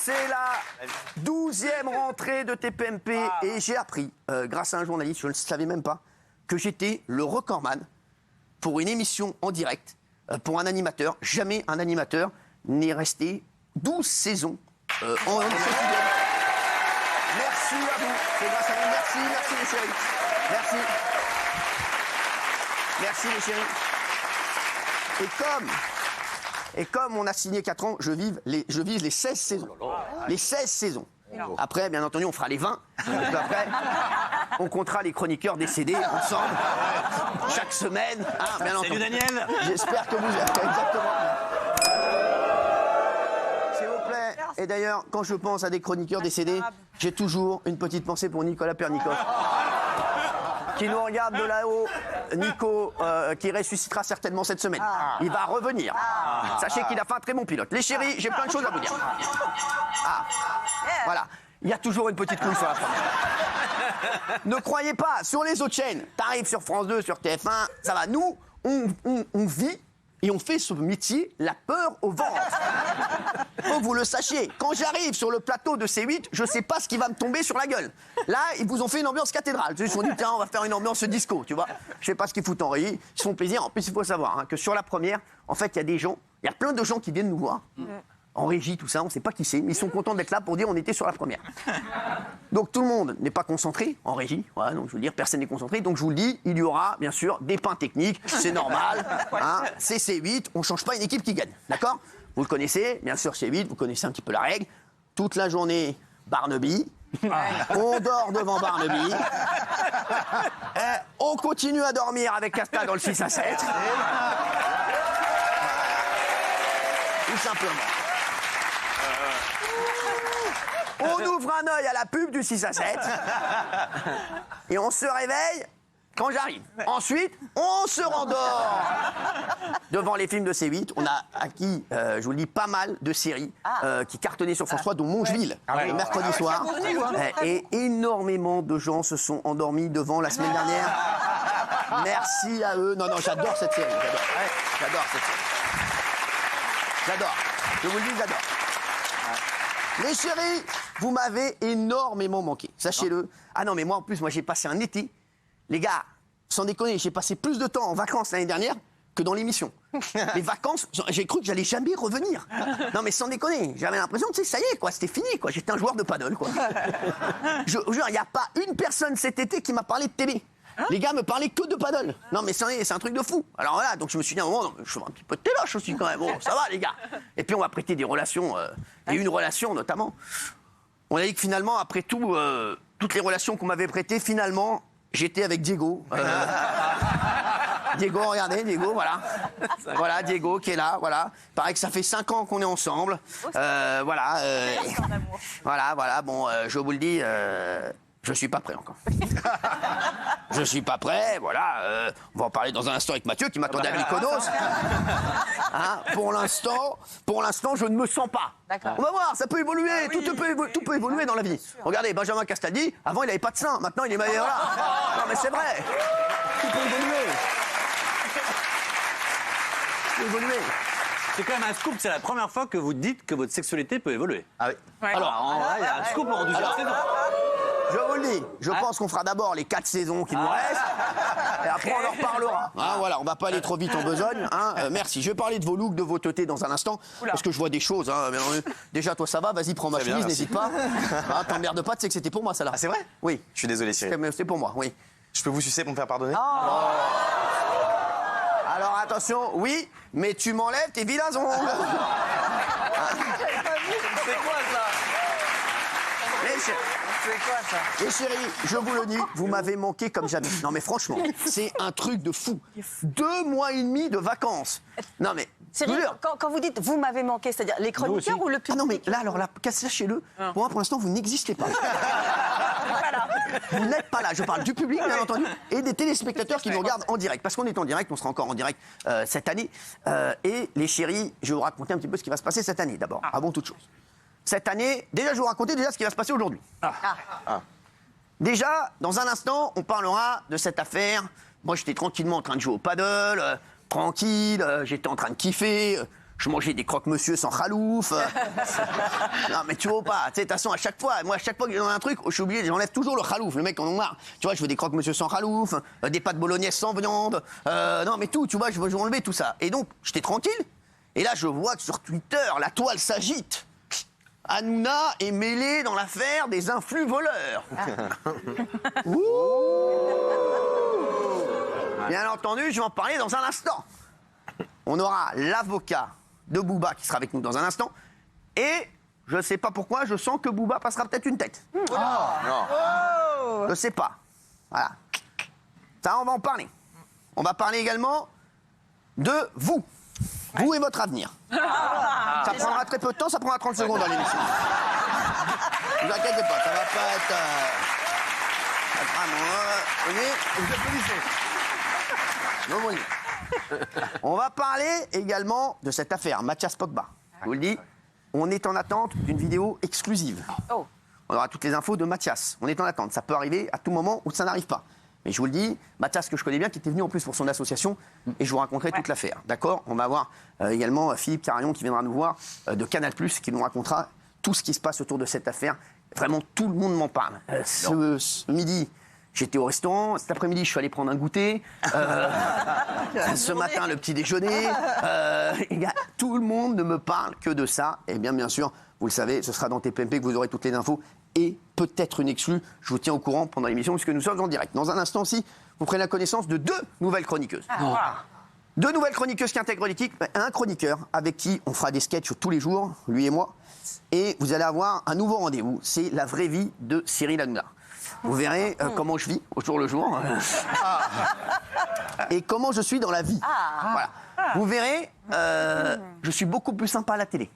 C'est la 12e rentrée de TPMP et j'ai appris, grâce à un journaliste, je ne le savais même pas, que j'étais le recordman pour une émission en direct, pour un animateur. Jamais un animateur n'est resté 12 saisons en quotidien. Merci à vous, c'est grâce à vous. Merci les chéris. Merci. Merci les chéris. Et comme on a signé 4 ans, je vise les 16 saisons. Les 16 saisons. Après, bien entendu, on fera les 20. Et après, on comptera les chroniqueurs décédés ensemble, chaque semaine. Hein, bien entendu. Salut Daniel. J'espère que vous... Exactement. S'il vous plaît. Et d'ailleurs, quand je pense à des chroniqueurs décédés, j'ai toujours une petite pensée pour Nicolas Pernicov, qui nous regarde de là-haut. Nico, qui ressuscitera certainement cette semaine. Il va revenir. Sachez qu'il a fait un très bon pilote. Les chéris, j'ai plein de choses à vous dire. Voilà. Il y a toujours une petite couille sur la première. Ne croyez pas, sur les autres chaînes, t'arrives sur France 2, sur TF1, ça va. Nous, on vit et on fait ce métier la peur au ventre. Faut que vous le sachiez. Quand j'arrive sur le plateau de C8, je sais pas ce qui va me tomber sur la gueule. Là, ils vous ont fait une ambiance cathédrale. Ils se sont dit, tiens, on va faire une ambiance disco, tu vois. Je sais pas ce qu'ils foutent en régie. Ils se font plaisir. En plus, il faut savoir que sur la première, en fait, il y a plein de gens qui viennent nous voir. En régie, tout ça, on ne sait pas qui c'est, mais ils sont contents d'être là pour dire on était sur la première. Donc tout le monde n'est pas concentré en régie, voilà, donc je veux dire, personne n'est concentré, donc je vous le dis, il y aura bien sûr des pains techniques, c'est normal, hein, c'est C8, on ne change pas une équipe qui gagne, d'accord? Vous le connaissez, bien sûr C8, vous connaissez un petit peu la règle, toute la journée, Barnaby, on dort devant Barnaby, on continue à dormir avec Casta dans le 6 à 7, tout simplement. On ouvre un œil à la pub du 6 à 7 et on se réveille quand j'arrive. Ensuite, on se rendort. Devant les films de C8, on a acquis, je vous le dis, pas mal de séries qui cartonnaient sur France 3, dont Mongeville, le mercredi soir. Et énormément de gens se sont endormis devant la semaine dernière. Merci à eux. Non, j'adore cette série. J'adore cette série. J'adore. Je vous le dis, j'adore. Les chéris, vous m'avez énormément manqué, sachez-le. Ah non, mais moi, en plus, j'ai passé un été. Les gars, sans déconner, j'ai passé plus de temps en vacances l'année dernière que dans l'émission. Les vacances, j'ai cru que j'allais jamais revenir. Non, mais sans déconner, j'avais l'impression, tu sais, ça y est, quoi, c'était fini, quoi. J'étais un joueur de paddle, quoi. Je jure, il n'y a pas une personne cet été qui m'a parlé de TV. Les gars me parlaient que de paddle. Non, mais c'est un truc de fou. Alors voilà, donc je me suis dit à un moment, non, je suis un petit peu de téloche aussi quand même. Bon, ça va, les gars. Et puis on va prêter des relations, et une relation notamment. On a dit que finalement, après tout, toutes les relations qu'on m'avait prêtées, finalement, j'étais avec Diego. Diego, regardez, Diego, voilà. Voilà, Diego qui est là, voilà. Pareil que ça fait 5 ans qu'on est ensemble. Voilà. Voilà, bon, je vous le dis... Je suis pas prêt encore. Je suis pas prêt, voilà. On va en parler dans un instant avec Mathieu qui m'attendait à Mykonos. Hein, pour l'instant, je ne me sens pas. On va voir, ça peut évoluer, tout peut évoluer dans la vie. Regardez, Benjamin Castaldi, avant il n'avait pas de sein, maintenant il est meilleur là. Non mais c'est vrai, tout peut évoluer. Tout peut évoluer. C'est quand même un scoop, c'est la première fois que vous dites que votre sexualité peut évoluer. Ah oui. Alors, il y a un scoop en 12 saison. Je vous le dis, je pense qu'on fera d'abord les 4 saisons qui nous restent, et après on en reparlera. Hein, voilà, on va pas aller trop vite en besogne. Hein. Merci. Je vais parler de vos looks, de vos teutés dans un instant, parce que je vois des choses. Hein. Déjà, toi, ça va, vas-y, prends ma chemise, n'hésite pas. Hein, t'emmerdes pas, tu sais que c'était pour moi, ça là. Ah, c'est vrai? Oui. Je suis désolé, Cyril. C'est pour moi, oui. Je peux vous sucer pour me faire pardonner? Alors attention, oui, mais tu m'enlèves tes vilains ongles. C'est quoi ça? C'est quoi ça? Les chéris, je vous le dis, vous m'avez manqué comme jamais. Non mais franchement, c'est un truc de fou. 2 mois et demi de vacances. Non mais... Cyril, quand vous dites « vous m'avez manqué », c'est-à-dire les chroniqueurs ou le public? Ah non mais là, alors là, sachez-le, pour moi pour l'instant vous n'existez pas. Vous n'êtes pas là, je parle du public bien entendu, et des téléspectateurs qui nous regardent en direct. Parce qu'on est en direct, on sera encore en direct cette année. Et les chéris, je vais vous raconter un petit peu ce qui va se passer cette année d'abord, avant toute chose. Cette année, déjà je vais vous raconter ce qui va se passer aujourd'hui. Déjà, dans un instant, on parlera de cette affaire. Moi j'étais tranquillement en train de jouer au paddle, tranquille, j'étais en train de kiffer. Je mangeais des croque-monsieur sans khalouf. Non, mais tu vois pas. Tu sais, de toute façon, à chaque fois que j'ai un truc, je suis obligé, j'enlève toujours le khalouf. Le mec en a marre. Tu vois, je veux des croque-monsieur sans khalouf, des pâtes bolognaises sans viande. Non, mais tout, tu vois, je veux enlever tout ça. Et donc, j'étais tranquille. Et là, je vois que sur Twitter, la toile s'agite. Hanouna est mêlée dans l'affaire des influx voleurs. Ouh. Bien entendu, je vais en parler dans un instant. On aura l'avocat de Booba qui sera avec nous dans un instant. Et je ne sais pas pourquoi, je sens que Booba passera peut-être une tête. Je ne sais pas. Voilà. Ça, on va en parler. On va parler également de vous. Vous et votre avenir. Ça prendra très peu de temps, ça prendra 30 secondes dans l'émission. Ne vous inquiétez pas, ça va pas être... Vous voyez. On va parler également de cette affaire, Mathias Pogba. Je vous le dis, on est en attente d'une vidéo exclusive. Oh. On aura toutes les infos de Mathias. On est en attente. Ça peut arriver à tout moment où ça n'arrive pas. Mais je vous le dis, Mathias, que je connais bien, qui était venu en plus pour son association, et je vous raconterai toute l'affaire. D'accord? On va avoir également Philippe Carillon qui viendra nous voir de Canal+, qui nous racontera tout ce qui se passe autour de cette affaire. Vraiment, tout le monde m'en parle. Ce midi, j'étais au restaurant. Cet après-midi, je suis allé prendre un goûter. Ce matin, le petit déjeuner. Tout le monde ne me parle que de ça. Et bien sûr, vous le savez, ce sera dans TPMP que vous aurez toutes les infos. Et peut-être une exclue. Je vous tiens au courant pendant l'émission, puisque nous sommes en direct. Dans un instant aussi, vous prenez la connaissance de 2 nouvelles chroniqueuses. 2 nouvelles chroniqueuses qui intègrent l'équipe. Un chroniqueur avec qui on fera des sketchs tous les jours, lui et moi. Et vous allez avoir un nouveau rendez-vous. C'est la vraie vie de Cyril Hanouna. Vous verrez comment je vis au jour le jour. Et comment je suis dans la vie. Voilà. Vous verrez, je suis beaucoup plus sympa à la télé.